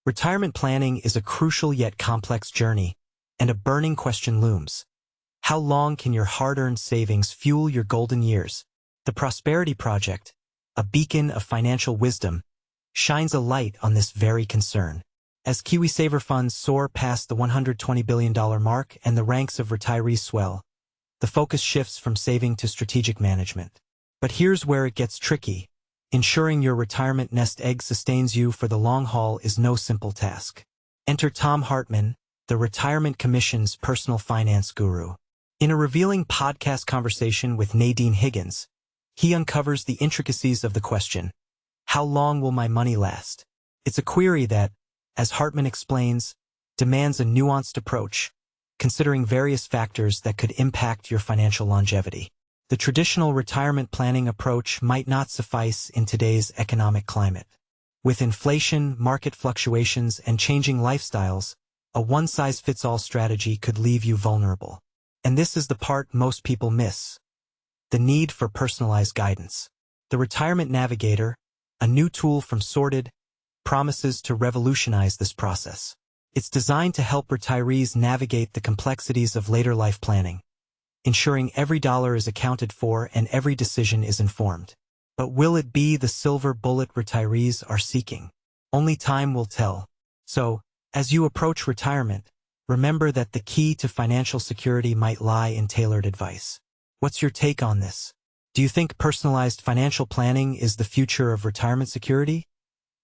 Retirement planning is a crucial yet complex journey, and a burning question looms. How long can your hard-earned savings fuel your golden years? The Prosperity Project, a beacon of financial wisdom, shines a light on this very concern. As KiwiSaver funds soar past the $120 billion mark and the ranks of retirees swell, the focus shifts from saving to strategic management. But here's where it gets tricky. Ensuring your retirement nest egg sustains you for the long haul is no simple task. Enter Tom Hartman, the Retirement Commission's personal finance guru. In a revealing podcast conversation with Nadine Higgins, he uncovers the intricacies of the question, how long will my money last? It's a query that, as Hartman explains, demands a nuanced approach, considering various factors that could impact your financial longevity. The traditional retirement planning approach might not suffice in today's economic climate. With inflation, market fluctuations, and changing lifestyles, a one-size-fits-all strategy could leave you vulnerable. And this is the part most people miss: the need for personalized guidance. The Retirement Navigator, a new tool from Sorted, promises to revolutionize this process. It's designed to help retirees navigate the complexities of later life planning, ensuring every dollar is accounted for and every decision is informed. But will it be the silver bullet retirees are seeking? Only time will tell. So, as you approach retirement, remember that the key to financial security might lie in tailored advice. What's your take on this? Do you think personalized financial planning is the future of retirement security?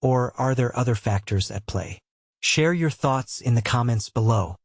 Or are there other factors at play? Share your thoughts in the comments below.